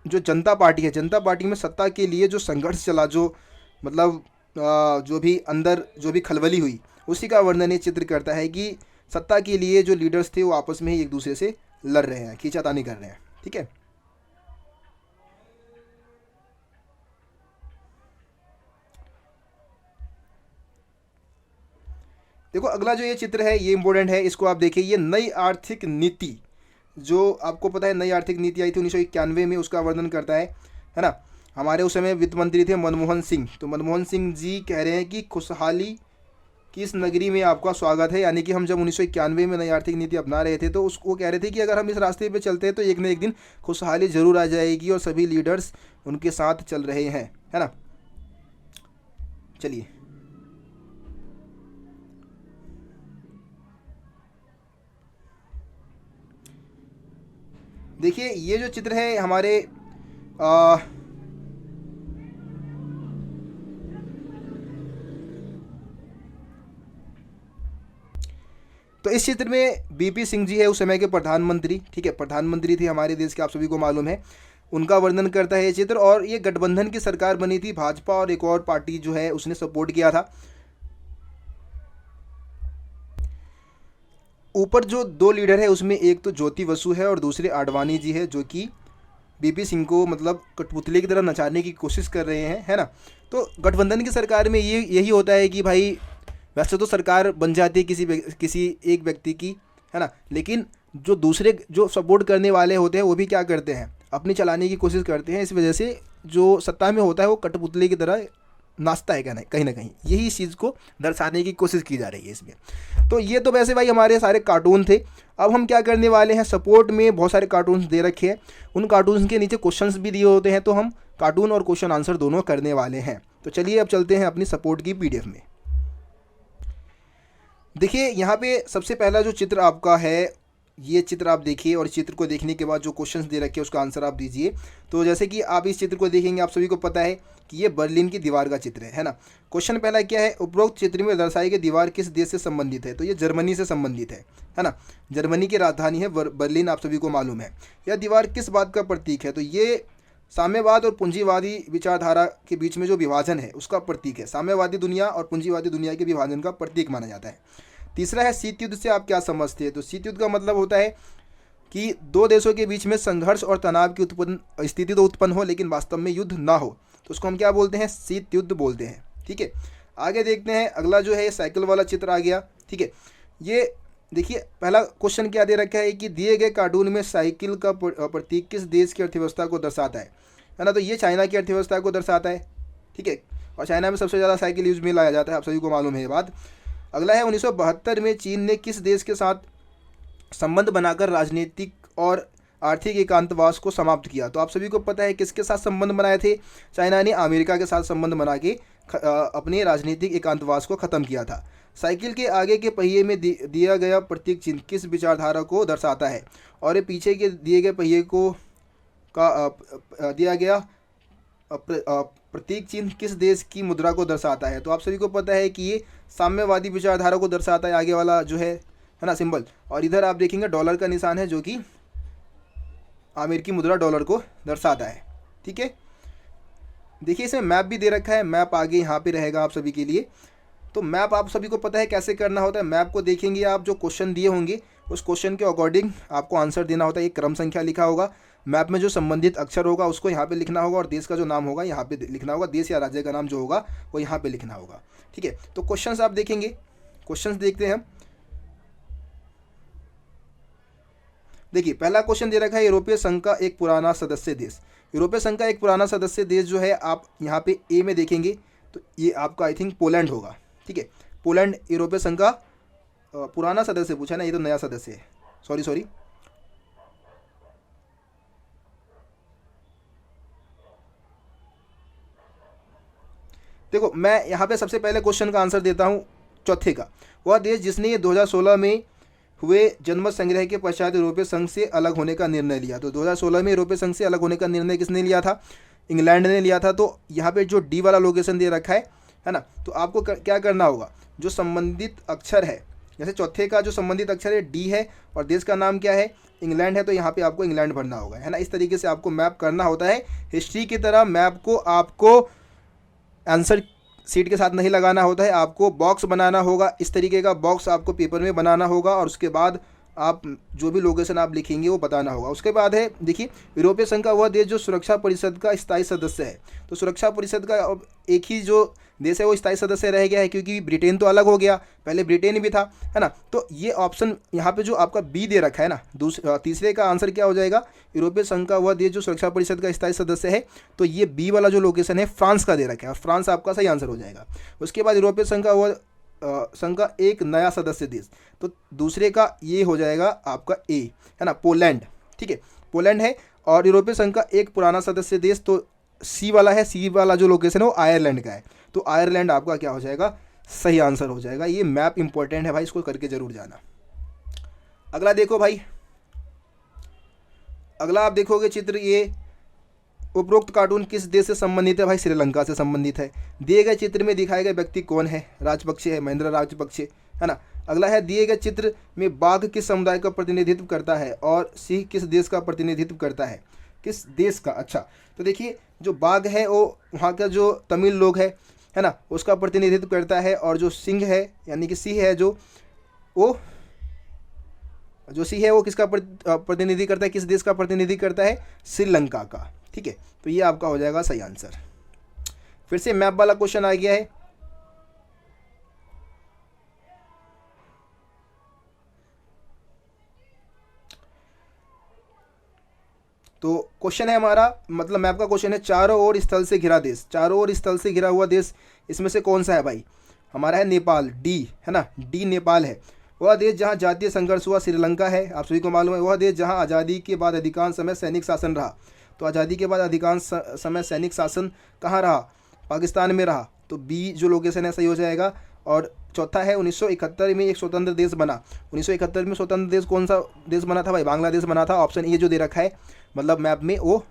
S1: जो जनता पार्टी है, जनता पार्टी में सत्ता के लिए जो संघर्ष चला, जो मतलब जो भी अंदर जो भी खलबली हुई, उसी का वर्णन ये चित्र करता है कि सत्ता के लिए जो लीडर्स थे वो आपस में ही एक दूसरे से लड़ रहे हैं, खींचातानी कर रहे हैं, ठीक है। देखो अगला जो ये चित्र है ये इंपॉर्टेंट है, इसको आप देखिए। ये नई आर्थिक नीति, जो आपको पता है नई आर्थिक नीति आई थी 1991 में, उसका वर्णन करता है ना। हमारे उस समय वित्त मंत्री थे मनमोहन सिंह, तो मनमोहन सिंह जी कह रहे हैं कि खुशहाली की इस नगरी में आपका स्वागत है। यानी कि हम जब 1991 में नई आर्थिक नीति अपना रहे थे तो उसको कह रहे थे कि अगर हम इस रास्ते पे चलते हैं तो एक न एक दिन खुशहाली ज़रूर आ जाएगी, और सभी लीडर्स उनके साथ चल रहे हैं, है ना। चलिए देखिए ये जो चित्र है हमारे तो इस चित्र में BP सिंह जी है, उस समय के प्रधानमंत्री, ठीक है, प्रधानमंत्री थे हमारे देश के, आप सभी को मालूम है, उनका वर्णन करता है ये चित्र। और ये गठबंधन की सरकार बनी थी, भाजपा और एक और पार्टी जो है उसने सपोर्ट किया था। ऊपर जो दो लीडर है उसमें एक तो ज्योति बसु है और दूसरे आडवाणी जी है, जो कि BP सिंह को मतलब कठपुतले की तरह नचाने की कोशिश कर रहे हैं, है ना। तो गठबंधन की सरकार में ये यही होता है कि भाई वैसे तो सरकार बन जाती है किसी एक व्यक्ति की, है ना, लेकिन जो दूसरे जो सपोर्ट करने वाले होते हैं वो भी क्या करते हैं, अपनी चलाने की कोशिश करते हैं। इस वजह से जो सत्ता में होता है वो कठपुतली की तरह नाचता है, कहीं ना कहीं यही इस चीज़ को दर्शाने की कोशिश की जा रही है इसमें। तो ये तो वैसे भाई हमारे सारे कार्टून थे। अब हम क्या करने वाले हैं, सपोर्ट में बहुत सारे कार्टून्स दे रखे हैं, उन कार्टून्स के नीचे क्वेश्चंस भी दिए होते हैं, तो हम कार्टून और क्वेश्चन आंसर दोनों करने वाले हैं। तो चलिए अब चलते हैं अपनी सपोर्ट की पीडीएफ में। देखिए यहाँ पे सबसे पहला जो चित्र आपका है, ये चित्र आप देखिए और इस चित्र को देखने के बाद जो क्वेश्चंस दे रखे हैं उसका आंसर आप दीजिए। तो जैसे कि आप इस चित्र को देखेंगे, आप सभी को पता है कि ये बर्लिन की दीवार का चित्र है ना। क्वेश्चन पहला क्या है, उपरोक्त चित्र में दर्शाई गई दीवार किस देश से संबंधित है? तो ये जर्मनी से संबंधित है ना। जर्मनी की राजधानी है बर्लिन, आप सभी को मालूम है। यह दीवार किस बात का प्रतीक है? तो ये साम्यवाद और पूंजीवादी विचारधारा के बीच में जो विभाजन है उसका प्रतीक है। साम्यवादी दुनिया और पूंजीवादी दुनिया के विभाजन का प्रतीक माना जाता है। तीसरा है, शीत युद्ध से आप क्या समझते हैं? तो शीत युद्ध का मतलब होता है कि दो देशों के बीच में संघर्ष और तनाव की उत्पन्न स्थिति तो उत्पन्न हो लेकिन वास्तव में युद्ध ना हो, तो उसको हम क्या बोलते हैं? शीत युद्ध बोलते हैं। ठीक है, आगे देखते हैं। अगला जो है ये साइकिल वाला चित्र आ गया। ठीक है, ये देखिए पहला क्वेश्चन क्या दे रखा है कि दिए गए कार्टून में साइकिल का प्रतीक किस देश की अर्थव्यवस्था को दर्शाता है ना। तो ये चाइना की अर्थव्यवस्था को दर्शाता है। ठीक है, और चाइना में सबसे ज़्यादा साइकिल यूज में लाया जाता है, आप सभी को मालूम है ये बात। अगला है, 1972 में चीन ने किस देश के साथ संबंध बनाकर राजनीतिक और आर्थिक एकांतवास को समाप्त किया? तो आप सभी को पता है किसके साथ संबंध बनाए थे? चाइना ने अमेरिका के साथ संबंध बना के अपने राजनीतिक एकांतवास को ख़त्म किया था। साइकिल के आगे के पहिए में दिया गया प्रतीक चिन्ह किस विचारधारा को दर्शाता है? और ये पीछे के दिए गए पहिए को दिया गया प्रतीक चिन्ह किस देश की मुद्रा को दर्शाता है? तो आप सभी को पता है कि ये साम्यवादी विचारधारा को दर्शाता है, आगे वाला जो है ना सिंबल। और इधर आप देखेंगे डॉलर का निशान है जो कि अमेरिकी मुद्रा डॉलर को दर्शाता है। ठीक है, देखिए इसमें मैप भी दे रखा है, मैप आगे यहाँ पे रहेगा आप सभी के लिए। तो मैप आप सभी को पता है कैसे करना होता है। मैप को देखेंगे आप, जो क्वेश्चन दिए होंगे उस क्वेश्चन के अकॉर्डिंग आपको आंसर देना होता है। एक क्रम संख्या लिखा होगा, मैप में जो संबंधित अक्षर होगा उसको यहाँ पे लिखना होगा और देश का जो नाम होगा यहाँ पे लिखना होगा, देश या राज्य का नाम जो होगा वो यहाँ पे लिखना होगा। ठीक है, तो क्वेश्चंस आप देखेंगे, क्वेश्चंस देखते हैं हम। देखिए पहला क्वेश्चन दे रखा है, यूरोपीय संघ का एक पुराना सदस्य देश। यूरोपीय संघ का एक पुराना सदस्य देश जो है आप यहाँ पे ए में देखेंगे तो ये आपका आई थिंक पोलैंड होगा। ठीक है, पोलैंड यूरोपीय संघ का पुराना सदस्य पूछा ना, ये तो नया सदस्य है, सॉरी। देखो मैं यहाँ पे सबसे पहले क्वेश्चन का आंसर देता हूँ चौथे का। वह देश जिसने ये 2016 में हुए जनमत संग्रह के पश्चात यूरोपीय संघ से अलग होने का निर्णय लिया। तो 2016 में यूरोपीय संघ से अलग होने का निर्णय किसने लिया था? इंग्लैंड ने लिया था। तो यहाँ पे जो डी वाला लोकेशन दे रखा है ना, तो आपको क्या करना होगा, जो संबंधित अक्षर है, जैसे चौथे का जो संबंधित अक्षर है डी है और देश का नाम क्या है? इंग्लैंड है, तो यहाँ पे आपको इंग्लैंड भरना होगा, है ना। इस तरीके से आपको मैप करना होता है। हिस्ट्री की तरह मैप को आपको आंसर सीट के साथ नहीं लगाना होता है, आपको बॉक्स बनाना होगा। इस तरीके का बॉक्स आपको पेपर में बनाना होगा और उसके बाद आप जो भी लोकेशन आप लिखेंगे वो बताना होगा। उसके बाद है देखिए, यूरोपीय संघ का वह देश जो सुरक्षा परिषद का स्थायी सदस्य है। तो सुरक्षा परिषद का अब एक ही जो देश है वो स्थायी सदस्य रह गया है, क्योंकि ब्रिटेन तो अलग हो गया, पहले ब्रिटेन भी था, है ना। तो ये ऑप्शन यहाँ पे जो आपका बी दे रखा है ना, तीसरे का आंसर क्या हो जाएगा? यूरोपीय संघ का वह देश जो सुरक्षा परिषद का स्थायी सदस्य है। तो ये बी वाला जो लोकेशन है फ्रांस का दे रखा है और फ्रांस आपका सही आंसर हो जाएगा। उसके बाद यूरोपीय संघ का वह संघ का एक नया सदस्य देश, तो दूसरे का ये हो जाएगा आपका ए, है ना, पोलैंड। ठीक है, पोलैंड है। और यूरोपीय संघ का एक पुराना सदस्य देश तो सी वाला है, सी वाला जो लोकेशन है वो आयरलैंड का है। तो आयरलैंड आपका क्या हो जाएगा? सही आंसर हो जाएगा। ये मैप इंपॉर्टेंट है भाई, इसको करके जरूर जाना। अगला देखो भाई, अगला आप देखोगे चित्र, ये उपरोक्त कार्टून किस देश से संबंधित है? भाई श्रीलंका से संबंधित है। दिए गए चित्र में दिखाए गए व्यक्ति कौन है? राजपक्षे है, महेंद्र राजपक्षे, है ना। अगला है, दिए गए चित्र में बाघ किस समुदाय का प्रतिनिधित्व करता है और सिंह किस देश का प्रतिनिधित्व करता है? किस देश का? अच्छा, तो देखिए जो बाघ है वो वहाँ का जो तमिल लोग है ना, उसका प्रतिनिधित्व करता है। और जो सिंह है यानी कि सिंह है जो सिंह है वो किसका प्रतिनिधि करता है? किस देश का प्रतिनिधि करता है? श्रीलंका का। ठीक है, तो ये आपका हो जाएगा सही आंसर। फिर से मैप वाला क्वेश्चन आ गया है। तो क्वेश्चन है हमारा, मतलब मैप का क्वेश्चन है, चारों ओर स्थल से घिरा देश, चारों ओर स्थल से घिरा हुआ देश इसमें से कौन सा है भाई? हमारा है नेपाल, डी है ना, डी नेपाल है। वह देश जहां जातीय संघर्ष हुआ श्रीलंका है, आप सभी को मालूम है। वह देश जहां आज़ादी के बाद अधिकांश समय सैनिक शासन रहा, तो आज़ादी के बाद अधिकांश समय सैनिक शासन कहाँ रहा? पाकिस्तान में रहा, तो बी जो लोकेशन है सही हो जाएगा। और चौथा है 1971 में एक स्वतंत्र देश बना। 1971 में स्वतंत्र देश कौन सा देश बना था भाई? बांग्लादेश बना था। ऑप्शन ए जो दे रखा है मतलब मैप में वो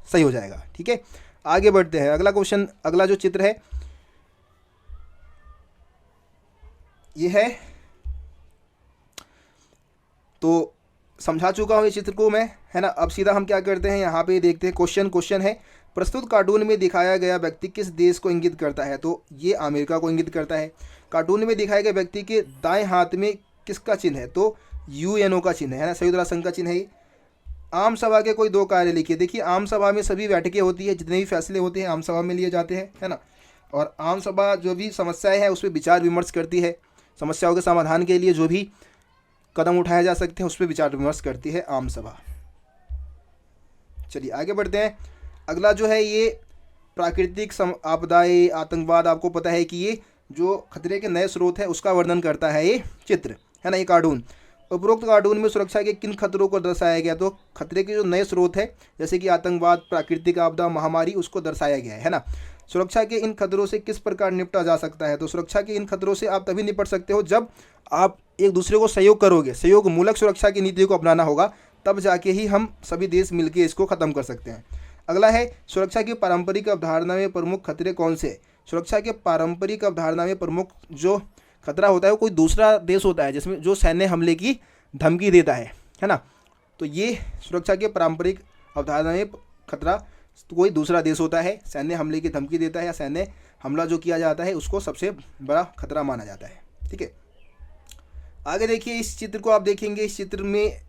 S1: सही हो जाएगा। ठीक है, आगे बढ़ते हैं। अगला क्वेश्चन, अगला जो चित्र है ये है, तो समझा चुका हूँ ये चित्र को मैं, है ना। अब सीधा हम क्या करते हैं, यहाँ पे देखते हैं क्वेश्चन है, प्रस्तुत कार्टून में दिखाया गया व्यक्ति किस देश को इंगित करता है? तो ये अमेरिका को इंगित करता है। कार्टून में दिखाए गए व्यक्ति के दाएं हाथ में किसका चिन्ह है? तो यूएनओ का चिन्ह है ना, संयुक्त राष्ट्र संघ का चिन्ह है। आम सभा के कोई 2 कार्य लिखिए। देखिए आम सभा में सभी बैठकें होती है, जितने भी फैसले होते हैं आम सभा में लिए जाते हैं, है ना। और आम सभा जो भी समस्याएं हैं उस पर विचार विमर्श करती है, समस्याओं के समाधान के लिए जो भी कदम उठाए जा सकते हैं उस पर विचार विमर्श करती है आम सभा। चलिए आगे बढ़ते हैं। अगला जो है ये प्राकृतिक आपदाएं, आतंकवाद, आपको पता है कि ये जो खतरे के नए स्रोत है उसका वर्णन करता है ये चित्र, है ना, ये कार्टून। उपरोक्त कार्टून में सुरक्षा के किन खतरों को दर्शाया गया? तो खतरे के जो नए स्रोत है जैसे कि आतंकवाद, प्राकृतिक आपदा, महामारी, उसको दर्शाया गया है ना। सुरक्षा के इन खतरों से किस प्रकार निपटा जा सकता है? तो सुरक्षा के इन खतरों से आप तभी निपट सकते हो जब आप एक दूसरे को सहयोग करोगे, सहयोग मूलक सुरक्षा की नीति को अपनाना होगा, तब जाके ही हम सभी देश मिलकर इसको ख़त्म कर सकते हैं। अगला है, सुरक्षा की पारंपरिक अवधारणा में प्रमुख खतरे कौन से? सुरक्षा के पारंपरिक अवधारणा में प्रमुख जो खतरा होता है वो कोई दूसरा देश होता है जिसमें जो सैन्य हमले की धमकी देता है ना। तो ये सुरक्षा के पारंपरिक अवधारणा में खतरा तो कोई दूसरा देश होता है, सैन्य हमले की धमकी देता है या सैन्य हमला जो किया जाता है उसको सबसे बड़ा खतरा माना जाता है। ठीक है, आगे देखिए इस चित्र को आप देखेंगे। इस चित्र में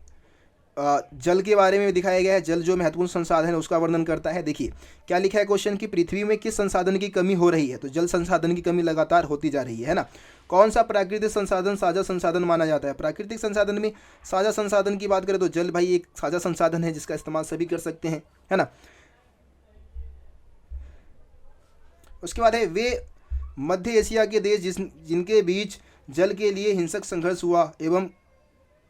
S1: जल के बारे में दिखाया गया है। जल जो महत्वपूर्ण संसाधन है उसका वर्णन करता है। देखिए क्या लिखा है क्वेश्चन की, पृथ्वी में किस संसाधन की कमी हो रही है? तो जल संसाधन की कमी लगातार होती जा रही है ना। कौन सा प्राकृतिक संसाधन साझा संसाधन माना जाता है? प्राकृतिक संसाधन में साझा संसाधन की बात करें तो जल भाई एक साझा संसाधन है जिसका इस्तेमाल सभी कर सकते हैं, है ना। उसके बाद है, वे मध्य एशिया के देश जिनके बीच जल के लिए हिंसक संघर्ष हुआ एवं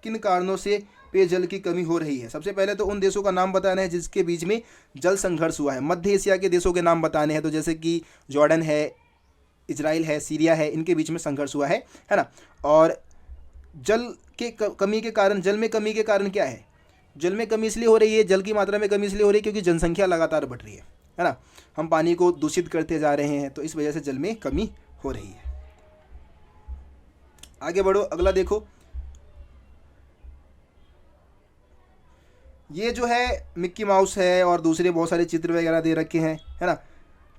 S1: किन कारणों से पेयजल की कमी हो रही है? सबसे पहले तो उन देशों का नाम बताना है जिसके बीच में जल संघर्ष हुआ है। मध्य एशिया के देशों के नाम बताने हैं, तो जैसे कि जॉर्डन है, इजराइल है, सीरिया है, इनके बीच में संघर्ष हुआ है ना। और जल के कमी के कारण, जल में कमी के कारण क्या है? जल में कमी इसलिए हो रही है, जल की मात्रा में कमी इसलिए हो रही है क्योंकि जनसंख्या लगातार बढ़ रही है ना। हम पानी को दूषित करते जा रहे हैं, तो इस वजह से जल में कमी हो रही है। आगे बढ़ो, अगला देखो। ये जो है मिक्की माउस है और दूसरे बहुत सारे चित्र वगैरह दे रखे हैं, है ना।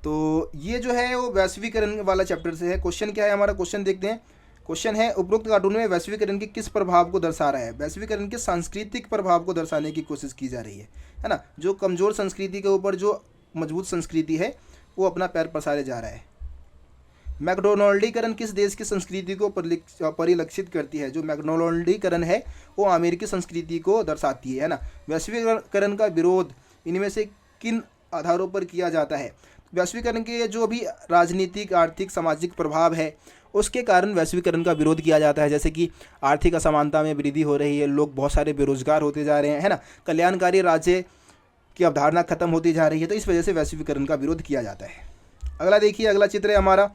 S1: तो ये जो है वो वैश्वीकरण वाला चैप्टर से है। क्वेश्चन क्या है हमारा, क्वेश्चन देखते हैं। क्वेश्चन है, उपरोक्त कार्टून में वैश्वीकरण के किस प्रभाव को दर्शा रहा है? वैश्वीकरण के सांस्कृतिक प्रभाव को दर्शाने की कोशिश की जा रही है ना। जो कमज़ोर संस्कृति के ऊपर जो मजबूत संस्कृति है वो अपना पैर पसारे जा रहा है। मैकडोनाल्डीकरण किस देश की संस्कृति को परिलक्षित करती है? जो मैकडोनाल्डीकरण है वो अमेरिकी संस्कृति को दर्शाती है ना। वैश्वीकरण का विरोध इनमें से किन आधारों पर किया जाता है? वैश्वीकरण के जो भी राजनीतिक, आर्थिक, सामाजिक प्रभाव है उसके कारण वैश्वीकरण का विरोध किया जाता है। जैसे कि आर्थिक असमानता में वृद्धि हो रही है, लोग बहुत सारे बेरोजगार होते जा रहे हैं, है ना। कल्याणकारी राज्य की अवधारणा खत्म होती जा रही है, तो इस वजह से वैश्वीकरण का विरोध किया जाता है। अगला देखिए, अगला चित्र है हमारा।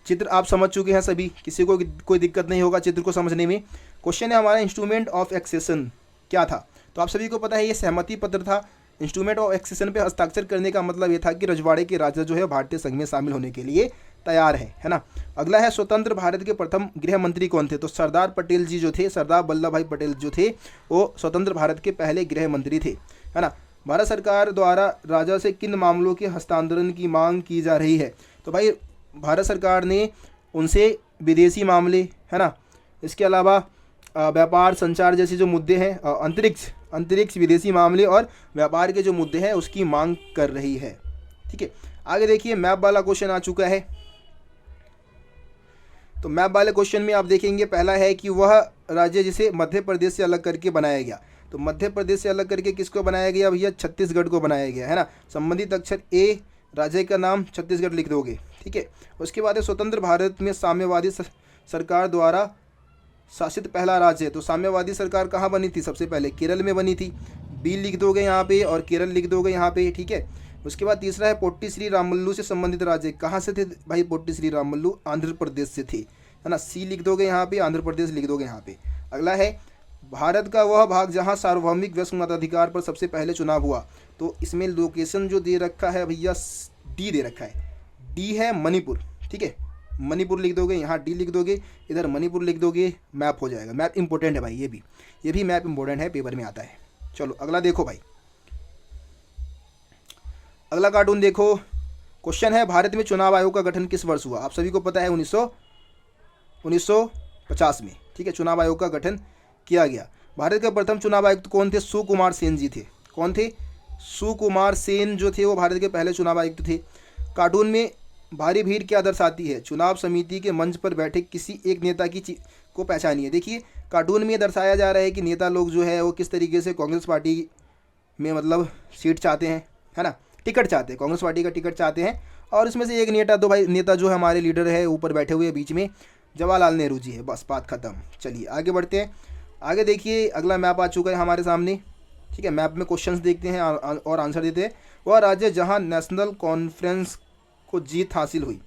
S1: चित्र आप समझ चुके हैं सभी, किसी को कोई दिक्कत नहीं होगा चित्र को समझने में। क्वेश्चन है हमारा, इंस्ट्रूमेंट ऑफ एक्सेशन क्या था? तो आप सभी को पता है ये सहमति पत्र था। इंस्ट्रूमेंट ऑफ एक्सेशन पे हस्ताक्षर करने का मतलब ये था कि रजवाड़े के राजा जो है भारतीय संघ में शामिल होने के लिए तैयार है ना। अगला है, स्वतंत्र भारत के प्रथम गृह मंत्री कौन थे? तो सरदार पटेल जी जो थे, सरदार वल्लभ भाई पटेल जो थे वो स्वतंत्र भारत के पहले गृह मंत्री थे, है ना। भारत सरकार द्वारा राजा से किन मामलों के हस्तांतरण की मांग की जा रही है? तो भाई भारत सरकार ने उनसे विदेशी मामले, है ना, इसके अलावा व्यापार, संचार जैसे जो मुद्दे हैं, अंतरिक्ष, विदेशी मामले और व्यापार के जो मुद्दे हैं उसकी मांग कर रही है। ठीक है, आगे देखिए, मैप वाला क्वेश्चन आ चुका है। तो मैप वाले क्वेश्चन में आप देखेंगे पहला है कि वह राज्य जिसे मध्य प्रदेश से अलग करके बनाया गया। तो मध्य प्रदेश से अलग करके किसको बनाया गया भैया, छत्तीसगढ़ को बनाया गया, है ना। संबंधित अक्षर ए, राज्य का नाम छत्तीसगढ़ लिख दोगे, ठीक है। उसके बाद है स्वतंत्र भारत में साम्यवादी सरकार द्वारा शासित पहला राज्य है। तो साम्यवादी सरकार कहाँ बनी थी, सबसे पहले केरल में बनी थी। बी लिख दोगे यहाँ पे और केरल लिख दोगे यहाँ पे, ठीक है। उसके बाद तीसरा है पोट्टी श्री रामल्लू से संबंधित राज्य, कहाँ से थे भाई पोट्टी श्री रामल्लू, आंध्र प्रदेश से थे, है ना। सी लिख दोगे यहाँ पे, आंध्र प्रदेश लिख दोगे यहाँ पे। अगला है भारत का वह भाग जहाँ सार्वभौमिक व्यस्क मताधिकार पर सबसे पहले चुनाव हुआ। तो इसमें लोकेशन जो दे रखा है भैया, डी दे रखा है, डी है मणिपुर, ठीक है। मणिपुर लिख दोगे, यहाँ डी लिख दोगे, इधर मणिपुर लिख दोगे, मैप हो जाएगा। मैप इंपॉर्टेंट है भाई, ये भी मैप इंपॉर्टेंट है, पेपर में आता है। चलो अगला देखो भाई, अगला कार्टून देखो। क्वेश्चन है भारत में चुनाव आयोग का गठन किस वर्ष हुआ। आप सभी को पता है 1950 में, ठीक है, चुनाव आयोग का गठन किया गया। भारत के प्रथम चुनाव आयुक्त कौन थे, सुकुमार सेन जी थे। कौन थे, सुकुमार सेन जो थे वो भारत के पहले चुनाव आयुक्त थे। कार्टून में भारी भीड़ क्या दर्शाती है, चुनाव समिति के मंच पर बैठे किसी एक नेता की को पहचानिए। देखिए कार्टून में दर्शाया जा रहा है कि नेता लोग जो है वो किस तरीके से कांग्रेस पार्टी में मतलब सीट चाहते हैं, है ना, टिकट चाहते हैं, कांग्रेस पार्टी का टिकट चाहते हैं। और इसमें से एक नेता, तो भाई नेता जो है हमारे लीडर है ऊपर बैठे हुए बीच में, जवाहरलाल नेहरू जी है, बस बात खत्म। चलिए आगे बढ़ते हैं। आगे देखिए अगला मैप आ चुका है हमारे सामने, ठीक है। मैप में क्वेश्चंस देखते हैं और आंसर देते हैं। वह राज्य जहां नेशनल कॉन्फ्रेंस को जीत हासिल हुई।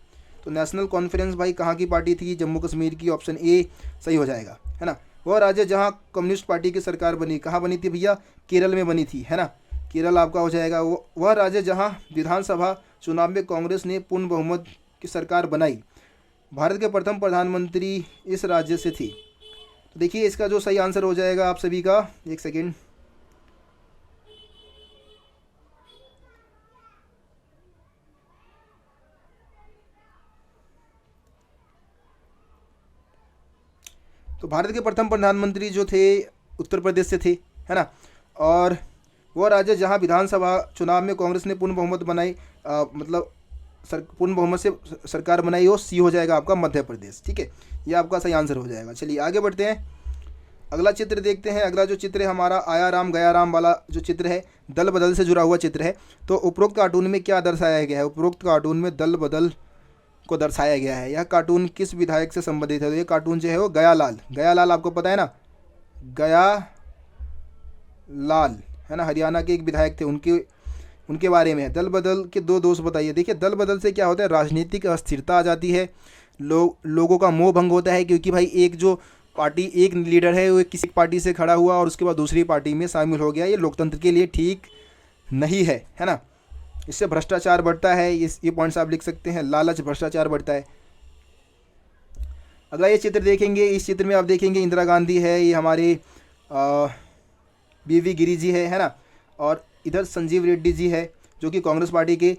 S1: तो नेशनल कॉन्फ्रेंस भाई कहाँ की पार्टी थी, जम्मू कश्मीर की, ऑप्शन ए सही हो जाएगा, है ना। वह राज्य जहां कम्युनिस्ट पार्टी की सरकार बनी, कहाँ बनी थी भैया, केरल में बनी थी, है ना, केरल आपका हो जाएगा। वह राज्य जहां विधानसभा चुनाव में कांग्रेस ने पूर्ण बहुमत की सरकार बनाई। भारत के प्रथम प्रधानमंत्री इस राज्य से थे। तो देखिए इसका जो सही आंसर हो जाएगा आप सभी का, एक सेकेंड, तो भारत के प्रथम प्रधानमंत्री जो थे उत्तर प्रदेश से थे, है ना। और वह राज्य जहां विधानसभा चुनाव में कांग्रेस ने पूर्ण बहुमत बनाई, मतलब पूर्ण बहुमत से सरकार बनाई, वो सी हो जाएगा आपका मध्य प्रदेश, ठीक है। ये आपका सही आंसर हो जाएगा। चलिए आगे बढ़ते हैं, अगला चित्र देखते हैं। अगला जो चित्र है हमारा आया राम गया राम वाला जो चित्र है, दल बदल से जुड़ा हुआ चित्र है। तो उपरोक्त कार्टून में क्या दर्शाया गया है, उपरोक्त कार्टून में दल बदल को दर्शाया गया है। यह कार्टून किस विधायक से संबंधित है। तो ये कार्टून जो है वो गयालाल आपको पता है ना, गयालाल, है ना, हरियाणा के एक विधायक थे, उनके बारे में है। दल बदल के दो दोष बताइए। देखिए दल बदल से क्या होता है, राजनीतिक अस्थिरता आ जाती है, लोगों का मोह भंग होता है, क्योंकि भाई एक जो पार्टी, एक लीडर है वो किसी पार्टी से खड़ा हुआ और उसके बाद दूसरी पार्टी में शामिल हो गया, ये लोकतंत्र के लिए ठीक नहीं है, है ना। इससे भ्रष्टाचार बढ़ता है, ये पॉइंट्स आप लिख सकते हैं, लालच भ्रष्टाचार बढ़ता है। अगला ये चित्र देखेंगे, इस चित्र में आप देखेंगे इंदिरा गांधी है, ये हमारे बीवी गिरी जी है ना, और इधर संजीव रेड्डी जी है जो कि कांग्रेस पार्टी के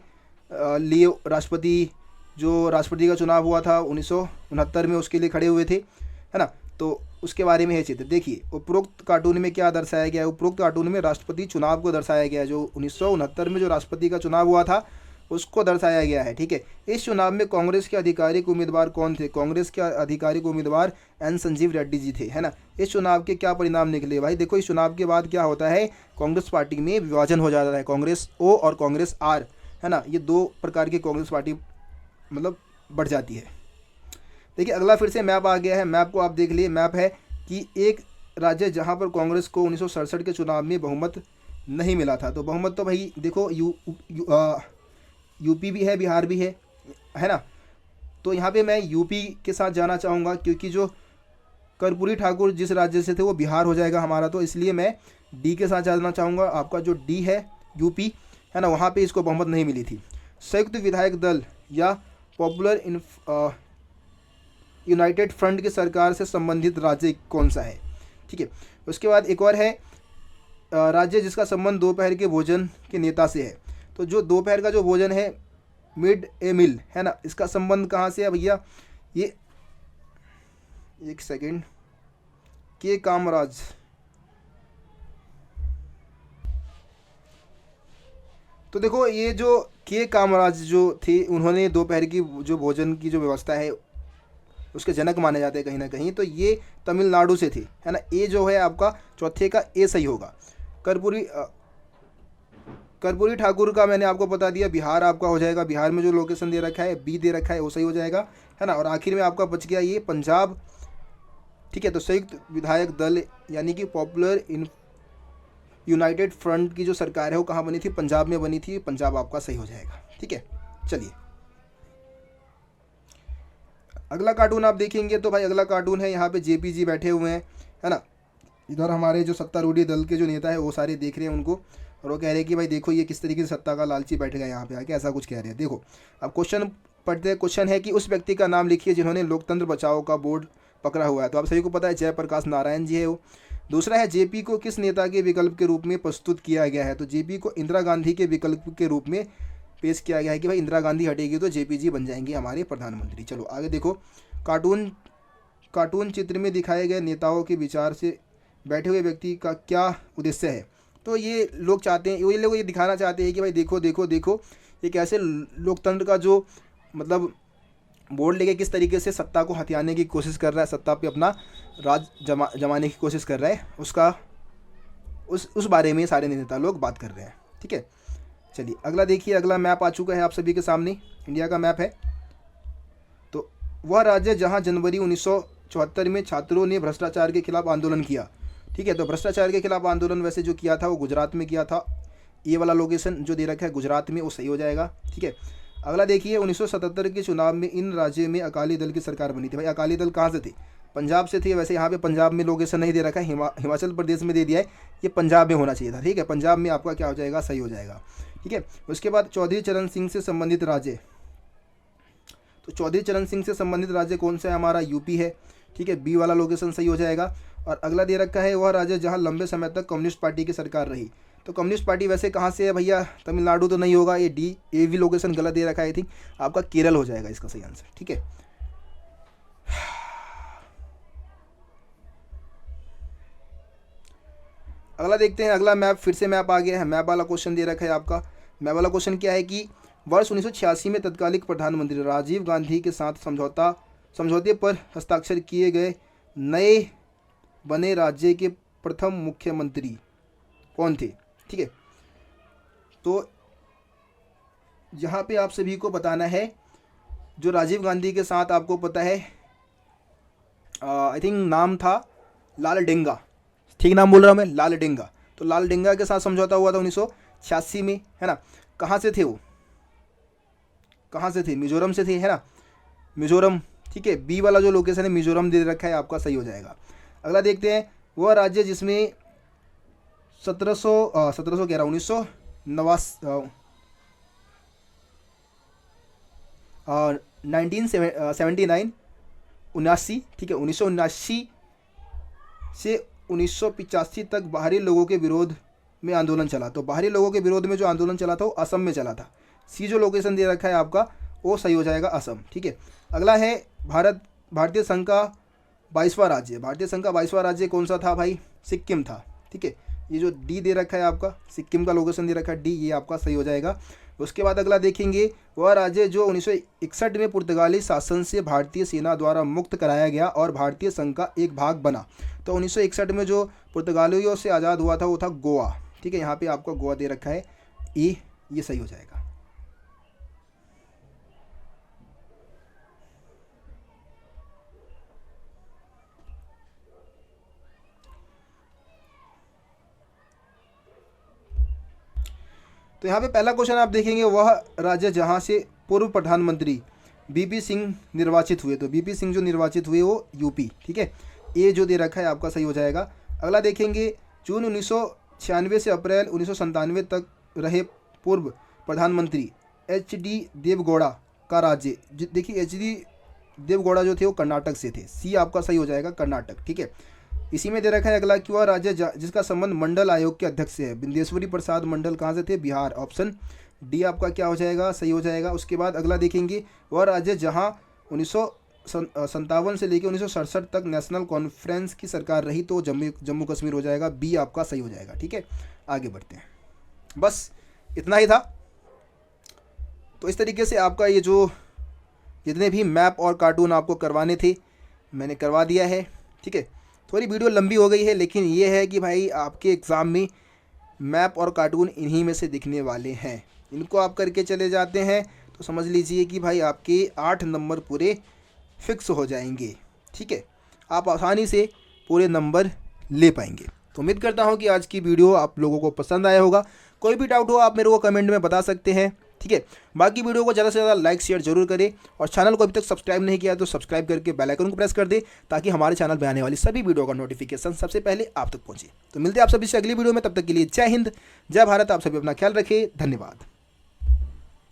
S1: लिए राष्ट्रपति का चुनाव हुआ था 1969 में, उसके लिए खड़े हुए थे, है ना। तो उसके बारे में है चित्र। देखिए उपरोक्त कार्टून में क्या दर्शाया गया है, उपरोक्त कार्टून में राष्ट्रपति चुनाव को दर्शाया गया है, जो 1969 में जो राष्ट्रपति का चुनाव हुआ था उसको दर्शाया गया है, ठीक है। इस चुनाव में कांग्रेस के आधिकारिक उम्मीदवार कौन थे, कांग्रेस के आधिकारिक उम्मीदवार एन संजीव रेड्डी जी थे, है ना। इस चुनाव के क्या परिणाम निकले भाई, देखो इस चुनाव के बाद क्या होता है, कांग्रेस पार्टी में विभाजन हो जाता है, कांग्रेस ओ और कांग्रेस आर, है ना, ये दो प्रकार की कांग्रेस पार्टी मतलब बढ़ जाती है। देखिए अगला फिर से मैप आ गया है, मैप को आप देख लिए। मैप है कि एक राज्य जहां पर कांग्रेस को 1967 के चुनाव में बहुमत नहीं मिला था। तो बहुमत तो भाई देखो यूपी भी है, बिहार भी है ना। तो यहाँ पे मैं यूपी के साथ जाना चाहूँगा, क्योंकि जो कर्पूरी ठाकुर जिस राज्य से थे वो बिहार हो जाएगा हमारा, तो इसलिए मैं डी के साथ जाना चाहूँगा। आपका जो डी है यूपी, है ना, वहाँ पे इसको बहुमत नहीं मिली थी। संयुक्त विधायक दल या पॉपुलर यूनाइटेड फ्रंट की सरकार से संबंधित राज्य कौन सा है, ठीक है। उसके बाद एक और है राज्य जिसका संबंध दोपहर के भोजन के नेता से है। तो जो दोपहर का जो भोजन है मिड ए मील, है ना, इसका संबंध कहाँ से है भैया, ये एक सेकेंड, के कामराज, तो देखो ये जो के कामराज जो थे, उन्होंने दोपहर की जो भोजन की जो व्यवस्था है उसके जनक माने जाते हैं कहीं ना कहीं, तो ये तमिलनाडु से थे, है ना। ए जो है आपका चौथे का ए सही होगा। कर्पूरी कर्पूरी ठाकुर का मैंने आपको बता दिया, बिहार आपका हो जाएगा, बिहार में जो लोकेशन दे रखा है बी दे रखा है वो सही हो जाएगा, है ना। और आखिर में आपका बच गया ये पंजाब, ठीक है। तो संयुक्त विधायक दल यानी कि पॉपुलर इन यूनाइटेड फ्रंट की जो सरकार है वो कहाँ बनी थी, पंजाब में बनी थी, पंजाब आपका सही हो जाएगा, ठीक है। चलिए अगला कार्टून आप देखेंगे तो भाई अगला कार्टून है, यहाँ पे जेपीजी बैठे हुए हैं, है ना। इधर हमारे जो सत्तारूढ़ी दल के जो नेता है वो सारे देख रहे हैं उनको, और वो कह रहे हैं कि भाई देखो ये किस तरीके से सत्ता का लालची बैठ गया यहाँ पे आके, ऐसा कुछ कह रहे हैं। देखो अब क्वेश्चन पढ़ते हैं। क्वेश्चन है कि उस व्यक्ति का नाम लिखिए जिन्होंने लोकतंत्र बचाओ का बोर्ड पकड़ा हुआ है। तो आप सभी को पता है जयप्रकाश नारायण जी है वो। दूसरा है जेपी को किस नेता के विकल्प के रूप में प्रस्तुत किया गया है। तो जेपी को इंदिरा गांधी के विकल्प के रूप में पेश किया गया है कि भाई इंदिरा गांधी हटेगी तो जेपी जी बन जाएंगे हमारे प्रधानमंत्री। चलो आगे देखो, कार्टून चित्र में दिखाए गए नेताओं के विचार से बैठे हुए व्यक्ति का क्या उद्देश्य है। तो ये लोग चाहते हैं, ये लोग ये दिखाना चाहते हैं कि भाई देखो देखो देखो ये कैसे लोकतंत्र का जो मतलब बोर्ड लेके किस तरीके से सत्ता को हथियाने की कोशिश कर रहा है, सत्ता पे अपना राज जमाने की कोशिश कर रहा है, उसका उस बारे में सारे नेता लोग बात कर रहे हैं, ठीक है। चलिए अगला देखिए, अगला मैप आ चुका है आप सभी के सामने, इंडिया का मैप है। तो वह राज्य जहां जनवरी 1974 में छात्रों ने भ्रष्टाचार के खिलाफ आंदोलन किया, ठीक है। तो भ्रष्टाचार के खिलाफ आंदोलन वैसे जो किया था वो गुजरात में किया था। ये वाला लोकेशन जो दे रखा है गुजरात में, वो सही हो जाएगा, ठीक है। अगला देखिए 1977 के चुनाव में इन राज्यों में अकाली दल की सरकार बनी थी। भाई अकाली दल कहाँ से थे, पंजाब से थे। वैसे यहाँ पे पंजाब में लोकेशन नहीं दे रखा है, हिमाचल प्रदेश में दे दिया है, ये पंजाब में होना चाहिए था, ठीक है। पंजाब में आपका क्या हो जाएगा, सही हो जाएगा, ठीक है। उसके बाद चौधरी चरण सिंह से संबंधित राज्य, तो चौधरी चरण सिंह से संबंधित राज्य कौन सा है, हमारा यूपी है, ठीक है। बी वाला लोकेशन सही हो जाएगा। और अगला दे रखा है वह राज्य जहां लंबे समय तक कम्युनिस्ट पार्टी की सरकार रही। तो कम्युनिस्ट पार्टी वैसे कहाँ से है भैया, तमिलनाडु तो नहीं होगा, ये डी ए भी लोकेशन गलत दे रखा है, आई थिंक आपका केरल हो जाएगा इसका सही आंसर, ठीक है। अगला देखते हैं, अगला मैप, फिर से मैप आ गया है, मैप वाला क्वेश्चन दे रखा है आपका। मैप वाला क्वेश्चन क्या है कि वर्ष 1986 में तत्कालीन प्रधानमंत्री राजीव गांधी के साथ समझौते पर हस्ताक्षर किए गए नए बने राज्य के प्रथम मुख्यमंत्री कौन थे, ठीक है। तो यहाँ पे आप सभी को बताना है, जो राजीव गांधी के साथ आपको पता है आई थिंक नाम था लाल डेंगा, ठीक नाम बोल रहा हूँ मैं, लाल डेंगा। तो लाल डेंगा के साथ समझौता हुआ था 1986 में, है ना। कहाँ से थे वो, कहाँ से थे, मिजोरम से थे, है ना, मिजोरम, ठीक है। बी वाला जो लोकेशन है मिजोरम दे रखा है आपका, सही हो जाएगा। अगला देखते हैं, वह राज्य जिसमें 1979 ठीक है, 1979 से 1985 तक बाहरी लोगों के विरोध में आंदोलन चला। तो बाहरी लोगों के विरोध में जो आंदोलन चला था वो असम में चला था। सी जो लोकेशन दे रखा है आपका वो सही हो जाएगा, असम, ठीक है। अगला है भारतीय संघ का 22वां राज्य। भारतीय संघ का 22वां राज्य कौन सा था भाई, सिक्किम था, ठीक है। ये जो डी दे रखा है आपका, सिक्किम का लोकेशन दे रखा है डी, ये आपका सही हो जाएगा। उसके बाद अगला देखेंगे, वह राज्य जो 1961 में पुर्तगाली शासन से भारतीय सेना द्वारा मुक्त कराया गया और भारतीय संघ का एक भाग बना। तो 1961 में जो पुर्तगालियों से आज़ाद हुआ था वो था गोवा, ठीक है। यहाँ पे आपको गोवा दे रखा है ए, ये सही हो जाएगा। तो यहाँ पे पहला क्वेश्चन आप देखेंगे, वह राज्य जहाँ से पूर्व प्रधानमंत्री बीपी सिंह निर्वाचित हुए। तो बीपी सिंह जो निर्वाचित हुए वो यूपी, ठीक है। ये जो दे रखा है आपका सही हो जाएगा। अगला देखेंगे, जून 1996 से अप्रैल 1997 तक रहे पूर्व प्रधानमंत्री एच.डी. देवगौड़ा का राज्य। देखिए एच.डी. देवगौड़ा जो थे वो कर्नाटक से थे, सी आपका सही हो जाएगा, कर्नाटक, ठीक है। इसी में दे रखा है अगला कि वह राज्य जिसका संबंध मंडल आयोग के अध्यक्ष से है। बिंदेश्वरी प्रसाद मंडल कहाँ से थे, बिहार, ऑप्शन डी आपका क्या हो जाएगा, सही हो जाएगा। उसके बाद अगला देखेंगे, वह राज्य जहाँ 1957 से लेकर 1967 तक नेशनल कॉन्फ्रेंस की सरकार रही, तो जम्मू कश्मीर हो जाएगा, बी आपका सही हो जाएगा, ठीक है। आगे बढ़ते हैं, बस इतना ही था। तो इस तरीके से आपका ये जो जितने भी मैप और कार्टून आपको करवाने थे मैंने करवा दिया है। ठीक है, थोड़ी वीडियो लंबी हो गई है, लेकिन ये है कि भाई आपके एग्ज़ाम में मैप और कार्टून इन्हीं में से दिखने वाले हैं। इनको आप करके चले जाते हैं तो समझ लीजिए कि भाई आपके 8 नंबर पूरे फिक्स हो जाएंगे। ठीक है, आप आसानी से पूरे नंबर ले पाएंगे। तो उम्मीद करता हूँ कि आज की वीडियो आप लोगों को पसंद आया होगा। कोई भी डाउट हो आप मेरे को कमेंट में बता सकते हैं। ठीक है, बाकी वीडियो को ज़्यादा से ज़्यादा लाइक शेयर जरूर करें और चैनल को अभी तक सब्सक्राइब नहीं किया तो सब्सक्राइब करके बेल आइकन को प्रेस कर दे, ताकि हमारे चैनल पर आने वाली सभी वीडियो का नोटिफिकेशन सबसे पहले आप तक पहुंचे। तो मिलते हैं आप सभी से अगली वीडियो में, तब तक के लिए जय हिंद, जय भारत। आप सभी अपना ख्याल रखें। धन्यवाद।